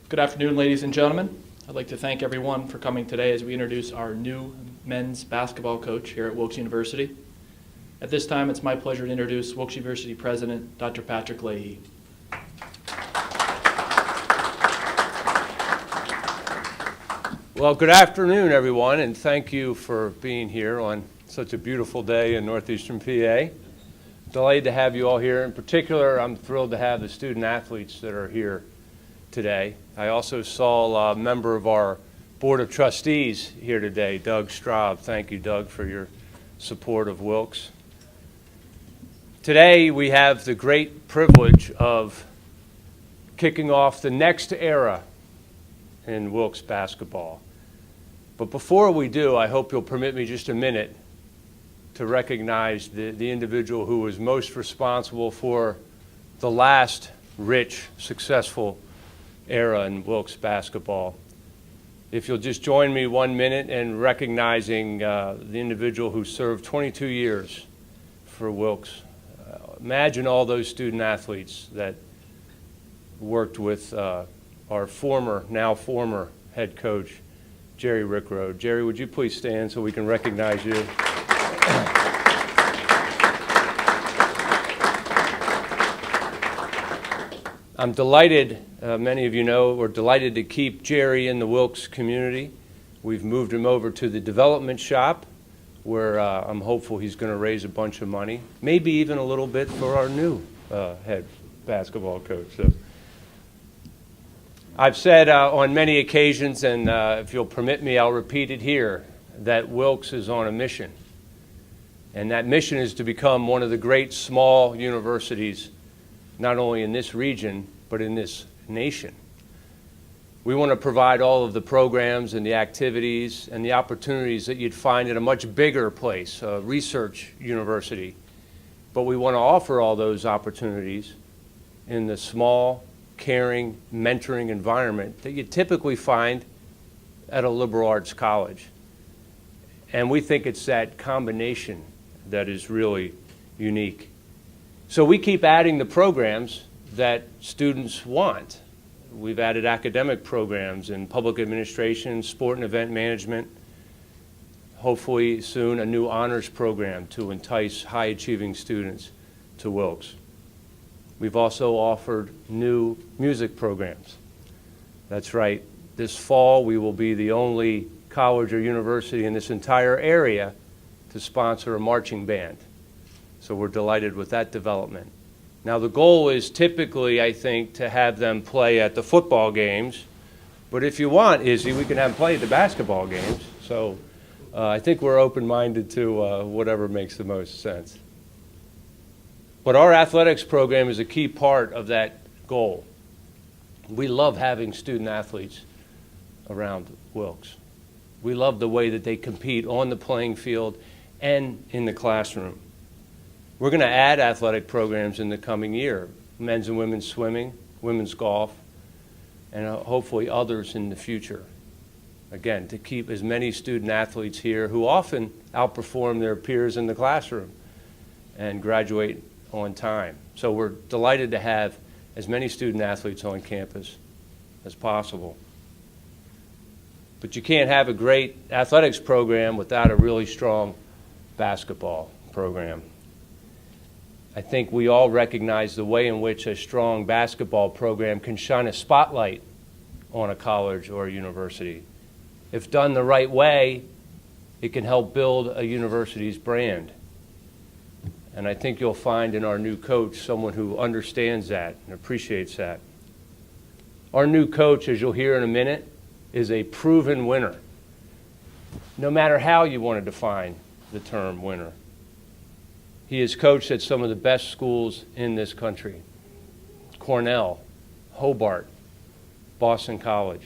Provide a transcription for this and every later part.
Good afternoon, ladies and gentlemen. I'd like to thank everyone for coming today as we introduce our new men's basketball coach here at Wilkes University. At this time, it's my pleasure to introduce Wilkes University President, Dr. Patrick Leahy. Well, good afternoon, everyone, and thank you for being here on such a beautiful day in northeastern PA. Delighted to have you all here. In particular, I'm thrilled to have the student athletes that are here today. I also saw a member of our Board of Trustees here today, Doug Straub. Thank you, Doug, for your support of Wilkes. Today, we have the great privilege of kicking off the next era in Wilkes basketball. But before we do, I hope you'll permit me just a minute to recognize the individual who was most responsible for the last rich, successful era in Wilkes basketball. If you'll just join me 1 minute in recognizing the individual who served 22 years for Wilkes. Imagine all those student athletes that worked with our now former head coach, Jerry Rickroad. Jerry, would you please stand so we can recognize you? I'm delighted, many of you know, we're delighted to keep Jerry in the Wilkes community. We've moved him over to the development shop where I'm hopeful he's going to raise a bunch of money, maybe even a little bit for our new head basketball coach. So, I've said on many occasions, and if you'll permit me, I'll repeat it here, that Wilkes is on a mission. And that mission is to become one of the great small universities, not only in this region, but in this nation. We want to provide all of the programs and the activities and the opportunities that you'd find at a much bigger place, a research university. But we want to offer all those opportunities in the small, caring, mentoring environment that you typically find at a liberal arts college. And we think it's that combination that is really unique. So we keep adding the programs that students want. We've added academic programs in public administration, sport and event management, hopefully soon a new honors program to entice high-achieving students to Wilkes. We've also offered new music programs. That's right. This fall, we will be the only college or university in this entire area to sponsor a marching band. So we're delighted with that development. Now, the goal is typically, I think, to have them play at the football games. But if you want, Izzy, we can have them play at the basketball games. So I think we're open-minded to whatever makes the most sense. But our athletics program is a key part of that goal. We love having student athletes around Wilkes. We love the way that they compete on the playing field and in the classroom. We're going to add athletic programs in the coming year, men's and women's swimming, women's golf, and hopefully others in the future. Again, to keep as many student athletes here who often outperform their peers in the classroom and graduate on time. So we're delighted to have as many student athletes on campus as possible. But you can't have a great athletics program without a really strong basketball program. I think we all recognize the way in which a strong basketball program can shine a spotlight on a college or a university. If done the right way, it can help build a university's brand. And I think you'll find in our new coach someone who understands that and appreciates that. Our new coach, as you'll hear in a minute, is a proven winner, no matter how you want to define the term winner. He has coached at some of the best schools in this country: Cornell, Hobart, Boston College.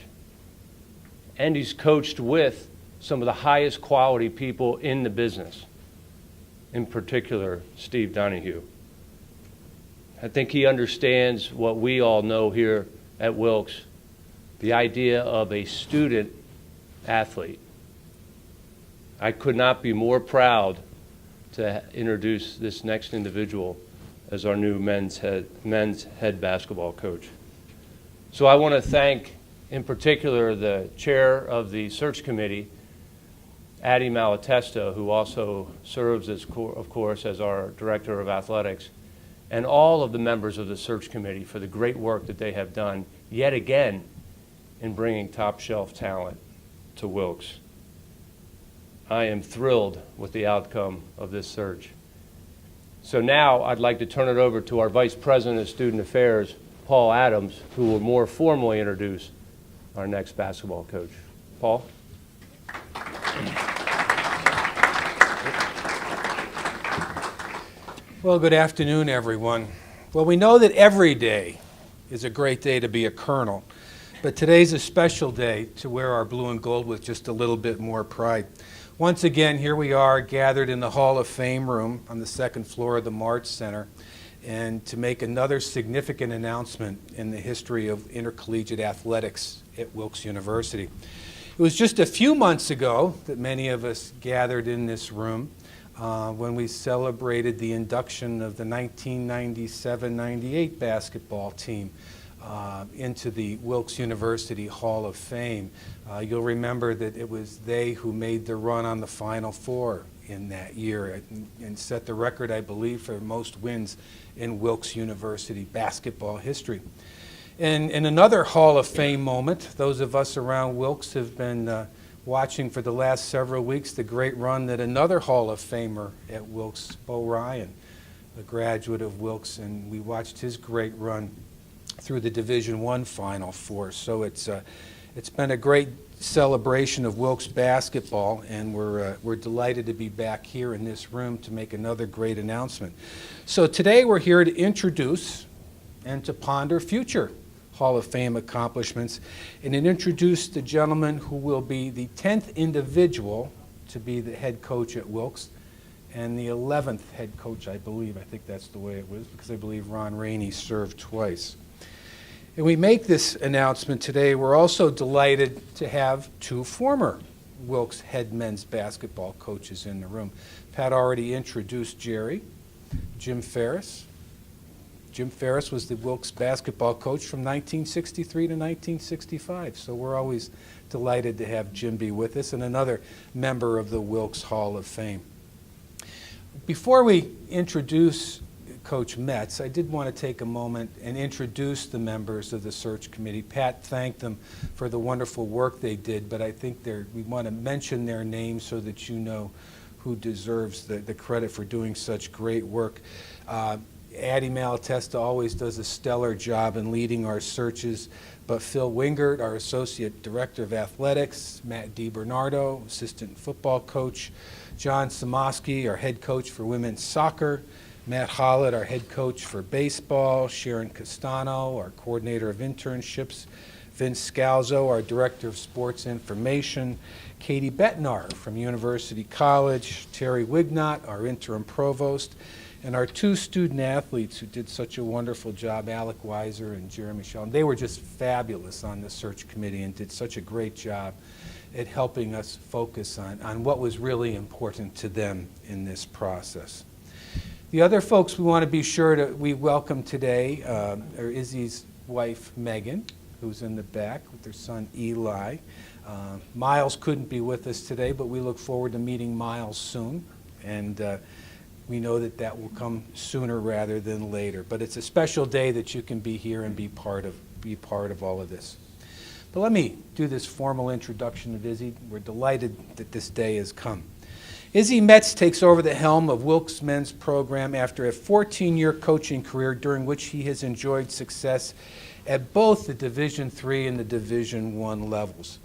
And he's coached with some of the highest quality people in the business, in particular, Steve Donahue. I think he understands what we all know here at Wilkes, the idea of a student athlete. I could not be more proud to introduce this next individual as our new men's head basketball coach. So I want to thank in particular the chair of the search committee, Addie Malatesta, who also serves, of course, as our director of athletics, and all of the members of the search committee for the great work that they have done yet again in bringing top shelf talent to Wilkes. I am thrilled with the outcome of this search. So now I'd like to turn it over to our Vice President of Student Affairs, Paul Adams, who will more formally introduce our next basketball coach. Paul? Well, good afternoon, everyone. Well, we know that every day is a great day to be a colonel, but today's a special day to wear our blue and gold with just a little bit more pride. Once again, here we are gathered in the Hall of Fame room on the second floor of the March Center, and to make another significant announcement in the history of intercollegiate athletics at Wilkes University. It was just a few months ago that many of us gathered in this room when we celebrated the induction of the 1997-98 basketball team into the Wilkes University Hall of Fame. You'll remember that it was they who made the run on the Final Four in that year and set the record, I believe, for most wins in Wilkes University basketball history. And in another Hall of Fame moment, those of us around Wilkes have been watching for the last several weeks the great run that another Hall of Famer at Wilkes, Bo Ryan, a graduate of Wilkes, and we watched his great run through the Division I Final Four. So it's been a great celebration of Wilkes basketball, and we're delighted to be back here in this room to make another great announcement. So today we're here to introduce and to ponder future Hall of Fame accomplishments, and introduce the gentleman who will be the 10th individual to be the head coach at Wilkes, and the 11th head coach, I believe. I think that's the way it was, because I believe Ron Rainey served twice. And we make this announcement today. We're also delighted to have two former Wilkes head men's basketball coaches in the room. Pat already introduced Jerry, Jim Ferris. Jim Ferris was the Wilkes basketball coach from 1963 to 1965, so we're always delighted to have Jim be with us, and another member of the Wilkes Hall of Fame. Before we introduce Coach Metz, I did want to take a moment and introduce the members of the search committee. Pat thanked them for the wonderful work they did, but I think we want to mention their names so that you know who deserves the credit for doing such great work. Addie Malatesta always does a stellar job in leading our searches, but Phil Wingert, our Associate Director of Athletics, Matt DiBernardo, Assistant Football Coach, John Samoski, our Head Coach for Women's Soccer, Matt Hollett, our Head Coach for Baseball, Sharon Castano, our Coordinator of Internships, Vince Scalzo, our Director of Sports Information, Katie Betnar from University College, Terry Wignott, our Interim Provost, and our two student athletes who did such a wonderful job, Alec Weiser and Jeremy Sheldon. They were just fabulous on the search committee and did such a great job at helping us focus on what was really important to them in this process. The other folks we want to be sure we welcome today are Izzy's wife, Megan, who's in the back with her son, Eli. Miles couldn't be with us today, but we look forward to meeting Miles soon, and we know that will come sooner rather than later. But it's a special day that you can be here and be part of all of this. But let me do this formal introduction of Izzy. We're delighted that this day has come. Izzi Metz takes over the helm of Wilkes men's program after a 14-year coaching career during which he has enjoyed success at both the Division III and the Division I levels.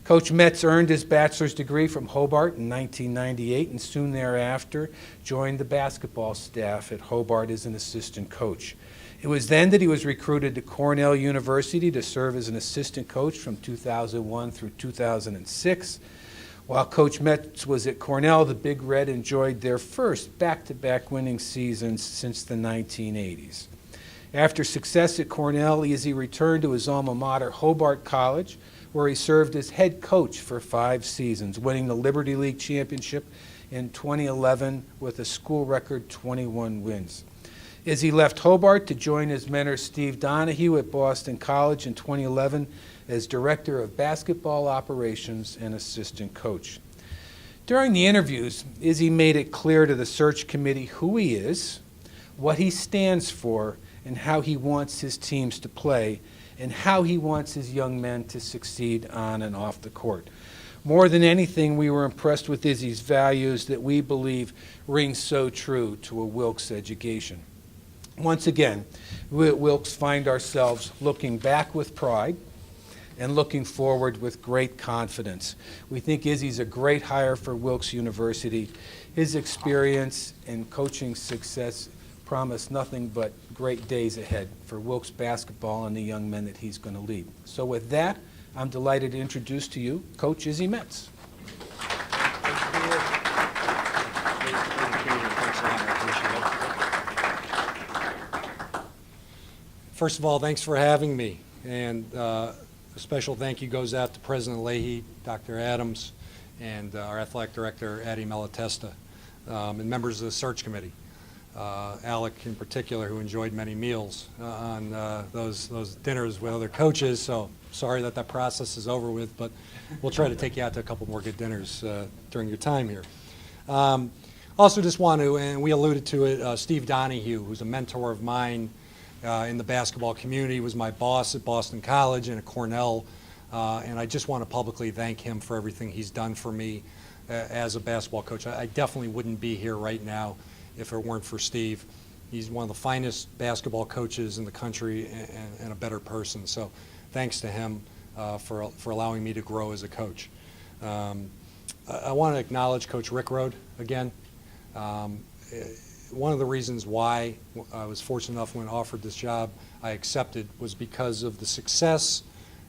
Coach Metz earned his bachelor's degree from Hobart in 1998 and soon thereafter joined the basketball staff at Hobart as an assistant coach. It was then that he was recruited to Cornell University to serve as an assistant coach from 2001 through 2006. While Coach Metz was at Cornell, the Big Red enjoyed their first back-to-back winning seasons since the 1980s. After success at Cornell, Izzy returned to his alma mater, Hobart College, where he served as head coach for 5 seasons, winning the Liberty League Championship in 2011 with a school record 21 wins. Izzy left Hobart to join his mentor Steve Donahue at Boston College in 2011 as Director of Basketball Operations and Assistant Coach. During the interviews, Izzi made it clear to the search committee who he is, what he stands for, and how he wants his teams to play, and how he wants his young men to succeed on and off the court. More than anything, we were impressed with Izzi's values that we believe ring so true to a Wilkes education. Once again, we at Wilkes find ourselves looking back with pride and looking forward with great confidence. We think Izzi's a great hire for Wilkes University. His experience and coaching success promise nothing but great days ahead for Wilkes basketball and the young men that he's going to lead. So with that, I'm delighted to introduce to you Coach Izzi Metz. First of all, thanks for having me. And a special thank you goes out to President Leahy, Dr. Adams, and our athletic director, Addie Malatesta, and members of the search committee. Alec in particular, who enjoyed many meals on those dinners with other coaches. So sorry that that process is over with, but we'll try to take you out to a couple more good dinners during your time here. Also just want to, and we alluded to it, Steve Donahue, who's a mentor of mine in the basketball community, was my boss at Boston College and at Cornell, and I just want to publicly thank him for everything he's done for me as a basketball coach. I definitely wouldn't be here right now if it weren't for Steve. He's one of the finest basketball coaches in the country and a better person. So thanks to him for allowing me to grow as a coach. I want to acknowledge Coach Rickrode again. One of the reasons why I was fortunate enough when offered this job, I accepted, was because of the success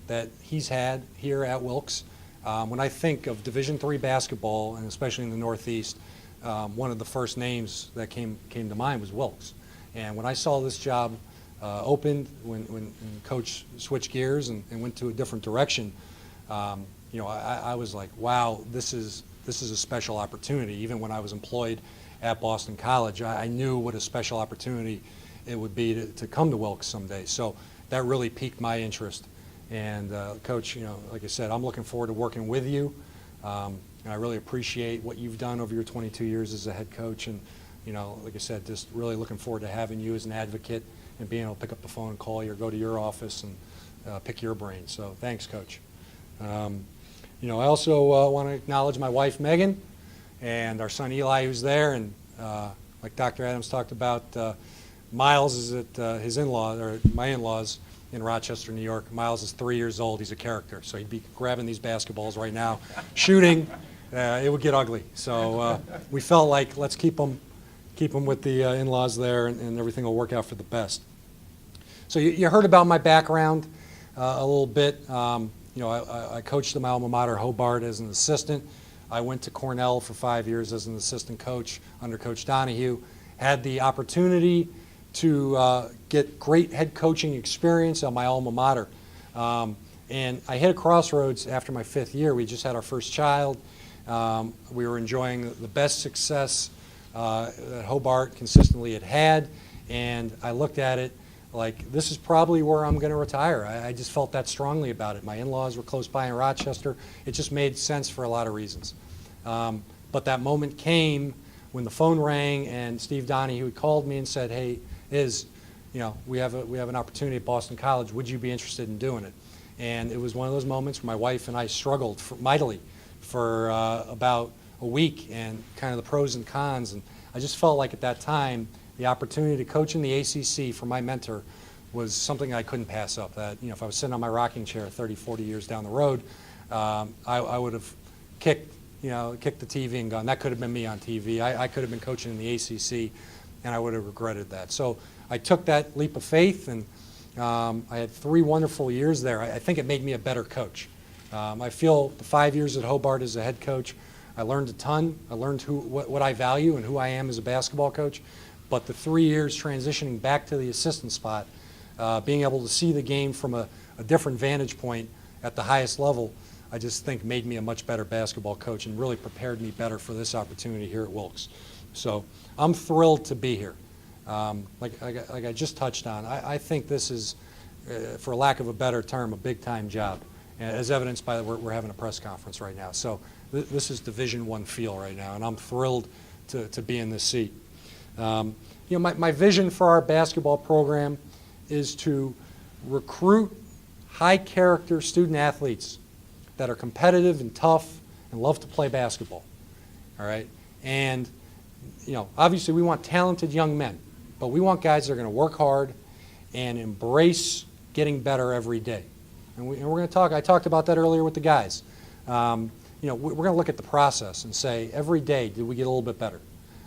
that he's had here at Wilkes. When I think of Division III basketball, and especially in the Northeast, one of the first names that came to mind was Wilkes. And when I saw this job opened, when Coach switched gears and went to a different direction, I was like, wow, this is a special opportunity. Even when I was employed at Boston College, I knew what a special opportunity it would be to come to Wilkes someday. So that really piqued my interest. And Coach, like I said, I'm looking forward to working with you. And I really appreciate what you've done over your 22 years as a head coach. And, like I said, just really looking forward to having you as an advocate and being able to pick up the phone and call you or go to your office and pick your brain. So thanks, Coach. I also want to acknowledge my wife, Megan, and our son, Eli, who's there. And like Dr. Adams talked about, Miles is at his in-laws, or my in-laws, in Rochester, New York. Miles is 3 years old. He's a character. So he'd be grabbing these basketballs right now, shooting. It would get ugly. So we felt like let's keep them with the in-laws there, and everything will work out for the best. So you heard about my background a little bit. I coached at my alma mater, Hobart, as an assistant. I went to Cornell for 5 years as an assistant coach under Coach Donahue. Had the opportunity to get great head coaching experience at my alma mater. And I hit a crossroads after my 5th year. We just had our first child. We were enjoying the best success that Hobart consistently had. And I looked at it like, this is probably where I'm going to retire. I just felt that strongly about it. My in-laws were close by in Rochester. It just made sense for a lot of reasons. But that moment came when the phone rang and Steve Donahue called me and said, hey, we have an opportunity at Boston College. Would you be interested in doing it? And it was one of those moments where my wife and I struggled mightily for about a week, and kind of the pros and cons. And I just felt like at that time, the opportunity to coach in the ACC for my mentor was something I couldn't pass up. That, if I was sitting on my rocking chair 30, 40 years down the road, I would have kicked the TV and gone, that could have been me on TV. I could have been coaching in the ACC, and I would have regretted that. So I took that leap of faith, and I had 3 wonderful years there. I think it made me a better coach. I feel the 5 years at Hobart as a head coach, I learned a ton. I learned what I value and who I am as a basketball coach. But the 3 years transitioning back to the assistant spot, being able to see the game from a different vantage point at the highest level, I just think made me a much better basketball coach and really prepared me better for this opportunity here at Wilkes. So I'm thrilled to be here. Like I just touched on, I think this is for lack of a better term, a big-time job, as evidenced by we're having a press conference right now. So this is Division I feel right now, and I'm thrilled to be in this seat. My vision for our basketball program is to recruit high-character student-athletes that are competitive and tough and love to play basketball, all right? And, obviously we want talented young men, but we want guys that are going to work hard and embrace getting better every day. And we're going to talk, I talked about that earlier with the guys. We're going to look at the process and say, every day, did we get a little bit better?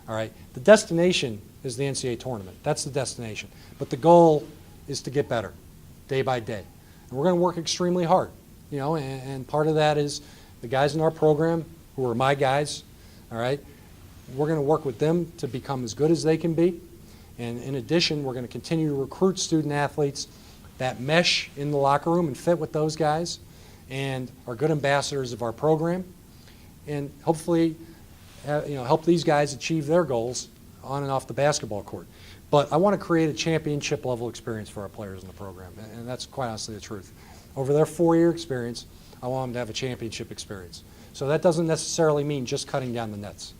All right? The destination is the NCAA tournament. That's the destination. But the goal is to get better day by day. And we're going to work extremely hard, and part of that is the guys in our program who are my guys, all right? We're going to work with them to become as good as they can be. And in addition, we're going to continue to recruit student athletes that mesh in the locker room and fit with those guys and are good ambassadors of our program, and hopefully help these guys achieve their goals on and off the basketball court. But I want to create a championship level experience for our players in the program, and that's quite honestly the truth. Over their 4-year experience, I want them to have a championship experience. So that doesn't necessarily mean just cutting down the nets.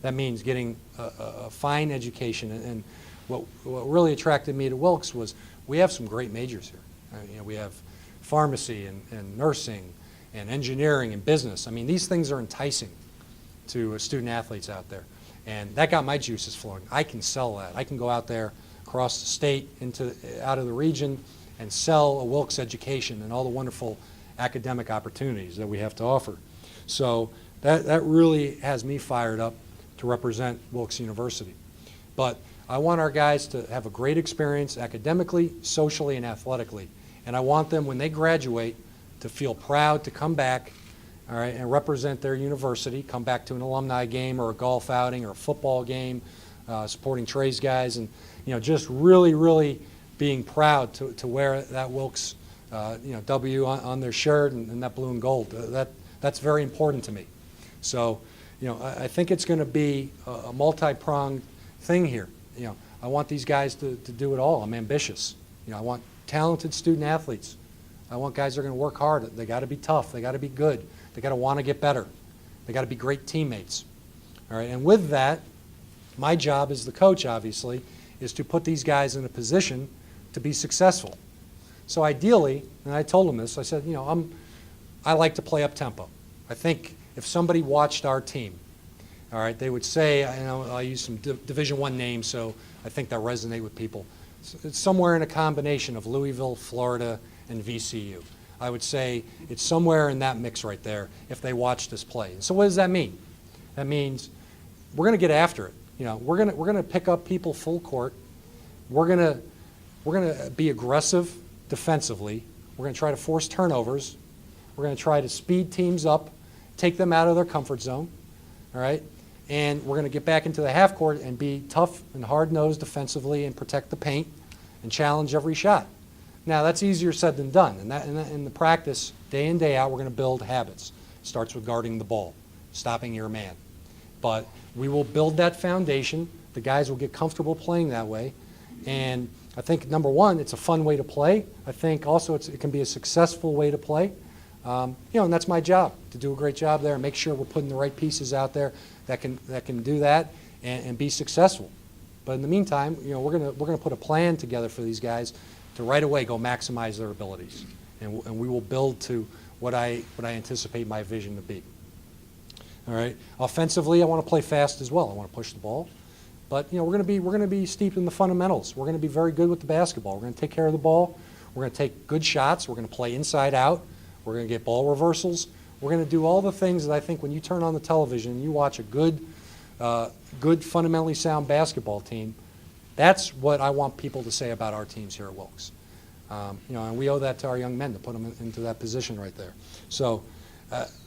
That means getting a fine education. And what really attracted me to Wilkes was we have some great majors here. We have pharmacy and nursing and engineering and business. I mean, these things are enticing to student athletes out there. And that got my juices flowing. I can sell that. I can go out there across the state out of the region and sell a Wilkes education and all the wonderful academic opportunities that we have to offer. So that really has me fired up to represent Wilkes University. But I want our guys to have a great experience academically, socially, and athletically. And I want them, when they graduate, to feel proud to come back, all right, and represent their university, come back to an alumni game or a golf outing or a football game, supporting Trey's guys, and just really, really being proud to wear that Wilkes W on their shirt and that blue and gold. That's very important to me. So, I think it's going to be a multi-pronged thing here. I want these guys to do it all. I'm ambitious. I want talented student athletes. I want guys that are going to work hard. They got to be tough. They got to be good. They got to want to get better. They got to be great teammates. All right. And with that, my job as the coach, obviously, is to put these guys in a position to be successful. So ideally, and I told them this, I said, I like to play up tempo. I think if somebody watched our team, all right, they would say, I use some Division I names, so I think that resonate with people. It's somewhere in a combination of Louisville, Florida, and VCU. I would say it's somewhere in that mix right there if they watched us play. So what does that mean? That means we're going to get after it. We're going to pick up people full court. We're going to be aggressive defensively. We're going to try to force turnovers. We're going to try to speed teams up, take them out of their comfort zone. All right? And we're going to get back into the half court and be tough and hard-nosed defensively and protect the paint and challenge every shot. Now, that's easier said than done. And in the practice, day in, day out, we're going to build habits. It starts with guarding the ball, stopping your man. But we will build that foundation. The guys will get comfortable playing that way. And I think, number one, it's a fun way to play. I think also it can be a successful way to play. And that's my job, to do a great job there and make sure we're putting the right pieces out there that can do that and be successful. But in the meantime, we're gonna put a plan together for these guys to right away go maximize their abilities, and we will build to what I anticipate my vision to be. All right. Offensively, I want to play fast as well. I want to push the ball, but we're gonna be steeped in the fundamentals. We're gonna be very good with the basketball. We're gonna take care of the ball. We're gonna take good shots. We're gonna play inside out. We're going to get ball reversals. We're going to do all the things that I think when you turn on the television and you watch a good, fundamentally sound basketball team, that's what I want people to say about our teams here at Wilkes. And we owe that to our young men to put them into that position right there. So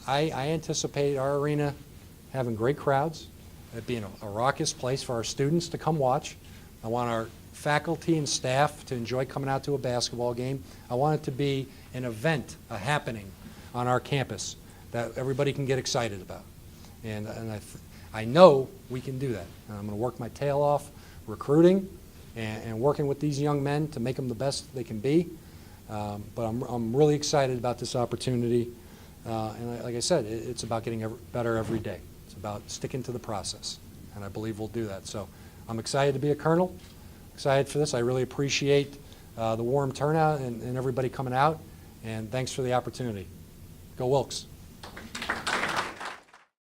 I anticipate our arena having great crowds, it being a raucous place for our students to come watch. I want our faculty and staff to enjoy coming out to a basketball game. I want it to be an event, a happening on our campus that everybody can get excited about. And I know we can do that. And I'm going to work my tail off recruiting and working with these young men to make them the best they can be. But I'm really excited about this opportunity. Like I said, it's about getting better every day. It's about sticking to the process, and I believe we'll do that. So I'm excited to be a colonel, excited for this. I really appreciate the warm turnout and everybody coming out, and thanks for the opportunity. Go Wilkes.